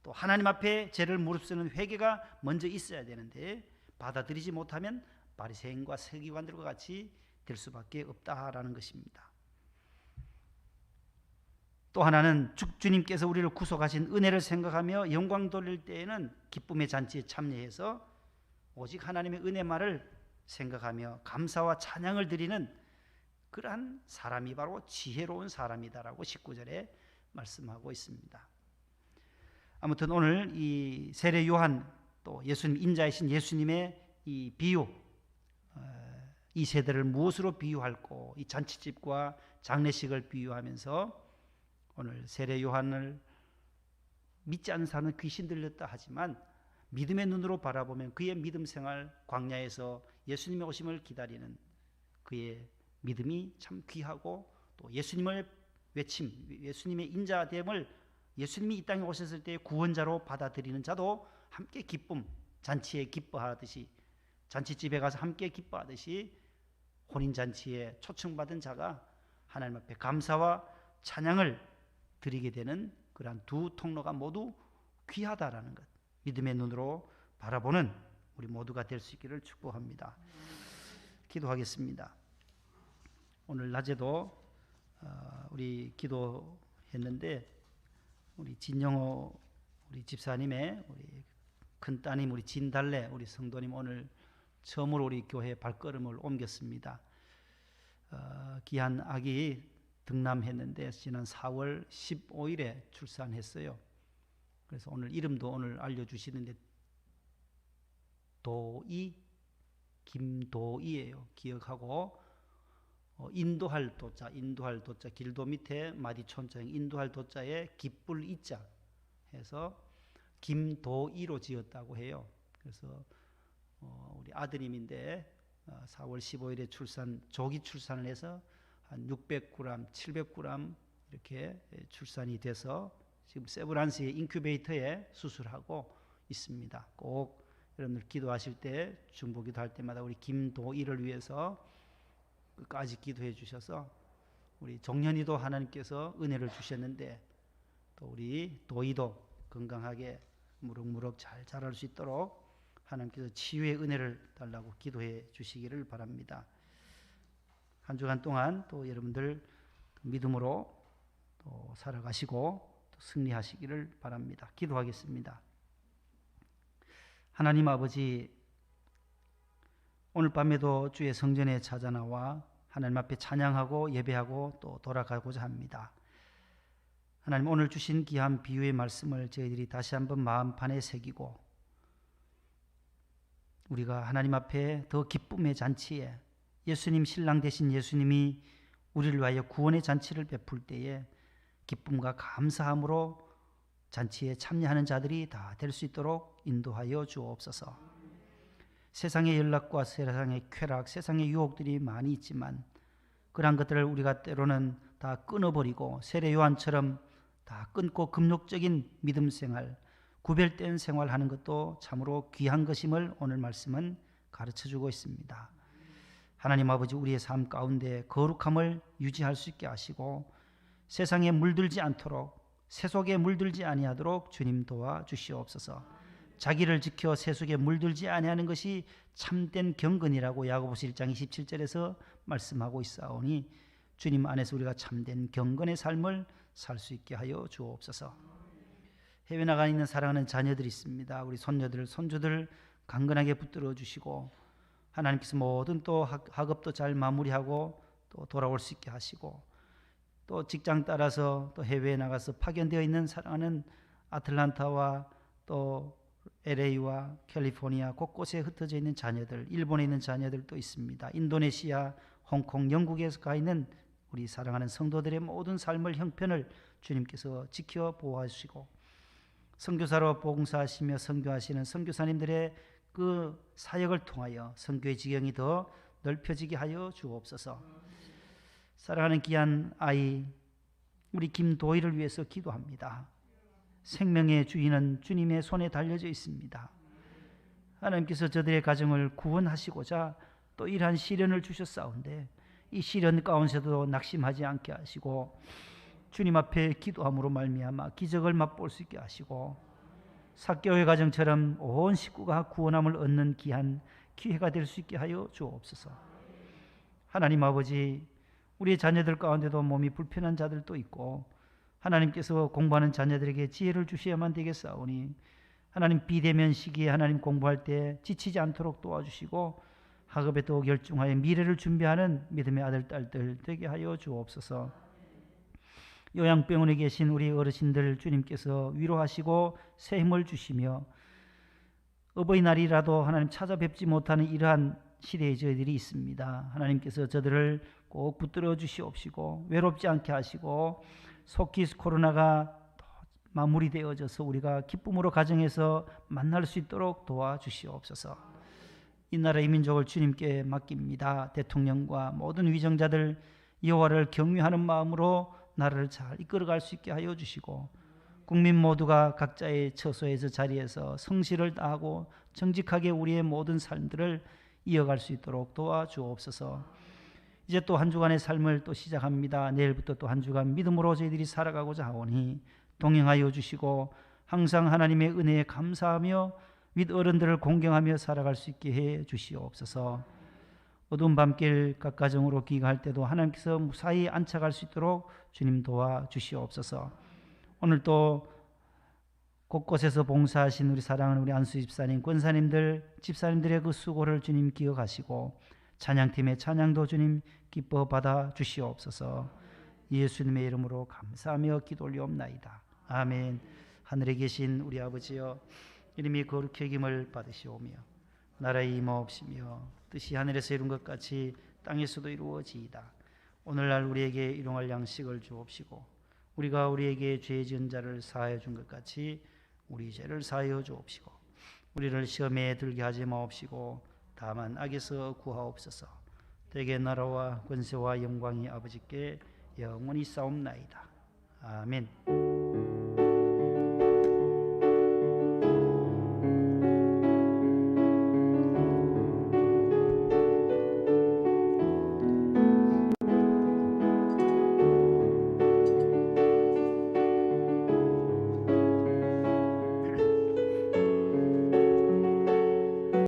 또 하나님 앞에 죄를 무릅쓰는 회개가 먼저 있어야 되는데 받아들이지 못하면 바리새인과 서기관들과 같이 될 수밖에 없다라는 것입니다. 또 하나는 주님께서 우리를 구속하신 은혜를 생각하며 영광 돌릴 때에는 기쁨의 잔치에 참여해서 오직 하나님의 은혜만을 생각하며 감사와 찬양을 드리는 그러한 사람이 바로 지혜로운 사람이다라고 19절에 말씀하고 있습니다. 아무튼 오늘 이 세례 요한 또 예수님 인자이신 예수님의 이 비유, 이 세대를 무엇으로 비유할고 이 잔치집과 장례식을 비유하면서 오늘 세례 요한을 믿지 않는 사람은 귀신 들렸다 하지만 믿음의 눈으로 바라보면 그의 믿음 생활, 광야에서 예수님의 오심을 기다리는 그의 믿음이 참 귀하고 또 예수님의 외침, 예수님의 인자됨을 예수님이 이 땅에 오셨을 때 구원자로 받아들이는 자도 함께 기쁨, 잔치에 기뻐하듯이, 잔치집에 가서 함께 기뻐하듯이 혼인잔치에 초청받은 자가 하나님 앞에 감사와 찬양을 드리게 되는 그러한 두 통로가 모두 귀하다라는 것, 믿음의 눈으로 바라보는 우리 모두가 될 수 있기를 축복합니다. 기도하겠습니다. 오늘 낮에도 우리 기도했는데 우리 진영호 우리 집사님의 우리 큰 따님 우리 진달래 우리 성도님 오늘 처음으로 우리 교회 발걸음을 옮겼습니다. 귀한 아기 등남했는데 지난 4월 15일에 출산했어요. 그래서 오늘 이름도 오늘 알려주시는데 도이 김도이예요. 기억하고 인도할 도자 길도 밑에 마디촌자 인도할 도자에 기쁠 이자 해서 김도이로 지었다고 해요. 그래서 우리 아드님인데 4월 15일에 조기 출산을 해서 한 600g, 700g 이렇게 출산이 돼서 지금 세브란스의 인큐베이터에 수술하고 있습니다. 꼭 여러분들 기도하실 때 중보기도 할 때마다 우리 김도희를 위해서 끝까지 기도해 주셔서 우리 정년이도 하나님께서 은혜를 주셨는데 또 우리 도희도 건강하게 무럭무럭 잘 자랄 수 있도록 하나님께서 치유의 은혜를 달라고 기도해 주시기를 바랍니다. 한 주간 동안 또 여러분들 믿음으로 또 살아가시고 또 승리하시기를 바랍니다. 기도하겠습니다. 하나님 아버지, 오늘 밤에도 주의 성전에 찾아 나와 하나님 앞에 찬양하고 예배하고 또 돌아가고자 합니다. 하나님, 오늘 주신 귀한 비유의 말씀을 저희들이 다시 한번 마음판에 새기고 우리가 하나님 앞에 더 기쁨의 잔치에 예수님 신랑 되신 예수님이 우리를 위하여 구원의 잔치를 베풀 때에 기쁨과 감사함으로 잔치에 참여하는 자들이 다 될 수 있도록 인도하여 주옵소서. 세상의 연락과 세상의 쾌락, 세상의 유혹들이 많이 있지만 그러한 것들을 우리가 때로는 다 끊어버리고 세례 요한처럼 다 끊고 금욕적인 믿음 생활, 구별된 생활하는 것도 참으로 귀한 것임을 오늘 말씀은 가르쳐주고 있습니다. 하나님 아버지, 우리의 삶 가운데 거룩함을 유지할 수 있게 하시고 세상에 물들지 않도록, 세속에 물들지 아니하도록 주님 도와주시옵소서. 자기를 지켜 세속에 물들지 아니하는 것이 참된 경건이라고 야고보서 1장 27절에서 말씀하고 있사오니 주님 안에서 우리가 참된 경건의 삶을 살 수 있게 하여 주옵소서. 해외 나가 있는 사랑하는 자녀들이 있습니다. 우리 손녀들, 손주들 강건하게 붙들어 주시고 하나님께서 모든 또 학업도 잘 마무리하고 또 돌아올 수 있게 하시고 또 직장 따라서 또 해외에 나가서 파견되어 있는 사랑하는 아틀란타와 또 LA와 캘리포니아 곳곳에 흩어져 있는 자녀들, 일본에 있는 자녀들도 있습니다. 인도네시아, 홍콩, 영국에서 가 있는 우리 사랑하는 성도들의 모든 삶을 형편을 주님께서 지켜 보호하시고 선교사로 봉사하시며 선교하시는 선교사님들의 그 사역을 통하여 선교의 지경이 더 넓혀지게 하여 주옵소서. 사랑하는 귀한 아이 우리 김도희를 위해서 기도합니다. 생명의 주인은 주님의 손에 달려져 있습니다. 하나님께서 저들의 가정을 구원하시고자 또 이러한 시련을 주셨사온데 이 시련 가운데서도 낙심하지 않게 하시고 주님 앞에 기도함으로 말미암아 기적을 맛볼 수 있게 하시고 사개오의 가정처럼 온 식구가 구원함을 얻는 귀한 기회가 될 수 있게 하여 주옵소서. 하나님 아버지, 우리의 자녀들 가운데도 몸이 불편한 자들도 있고 하나님께서 공부하는 자녀들에게 지혜를 주셔야만 되겠사오니 하나님 비대면 시기에 하나님 공부할 때 지치지 않도록 도와주시고 학업에 또 열중하여 미래를 준비하는 믿음의 아들 딸들 되게 하여 주옵소서. 요양병원에 계신 우리 어르신들 주님께서 위로하시고 새 힘을 주시며 어버이날이라도 하나님 찾아뵙지 못하는 이러한 시대에 저희들이 있습니다. 하나님께서 저들을 꼭 붙들어 주시옵시고 외롭지 않게 하시고 속히 코로나가 마무리되어져서 우리가 기쁨으로 가정에서 만날 수 있도록 도와주시옵소서. 이 나라의 민족을 주님께 맡깁니다. 대통령과 모든 위정자들 여호와를 경외하는 마음으로 나라를 잘 이끌어갈 수 있게 하여 주시고 국민 모두가 각자의 처소에서 자리에서 성실을 다하고 정직하게 우리의 모든 삶들을 이어갈 수 있도록 도와주옵소서. 이제 또 한 주간의 삶을 또 시작합니다. 내일부터 또 한 주간 믿음으로 저희들이 살아가고자 하오니 동행하여 주시고 항상 하나님의 은혜에 감사하며 윗 어른들을 공경하며 살아갈 수 있게 해 주시옵소서. 어두운 밤길 각 가정으로 귀가할 때도 하나님께서 무사히 안착할 수 있도록 주님 도와 주시옵소서. 오늘 또 곳곳에서 봉사하신 우리 사랑하는 우리 안수 집사님, 권사님들, 집사님들의 그 수고를 주님 기억하시고 찬양팀의 찬양도 주님 기뻐 받아 주시옵소서. 예수님의 이름으로 감사하며 기도 올리옵나이다. 아멘. 하늘에 계신 우리 아버지여, 이름이 거룩히 여김을 받으시오며 나라의 임하옵시며 뜻이 하늘에서 이룬 것 같이 땅에서도 이루어지이다. 오늘날 우리에게 일용할 양식을 주옵시고 우리가 우리에게 죄 지은 자를 사하여 준 것 같이 우리 죄를 사하여 주옵시고 우리를 시험에 들게 하지 마옵시고 다만 악에서 구하옵소서. 대개 나라와 권세와 영광이 아버지께 영원히 싸움나이다. 아멘.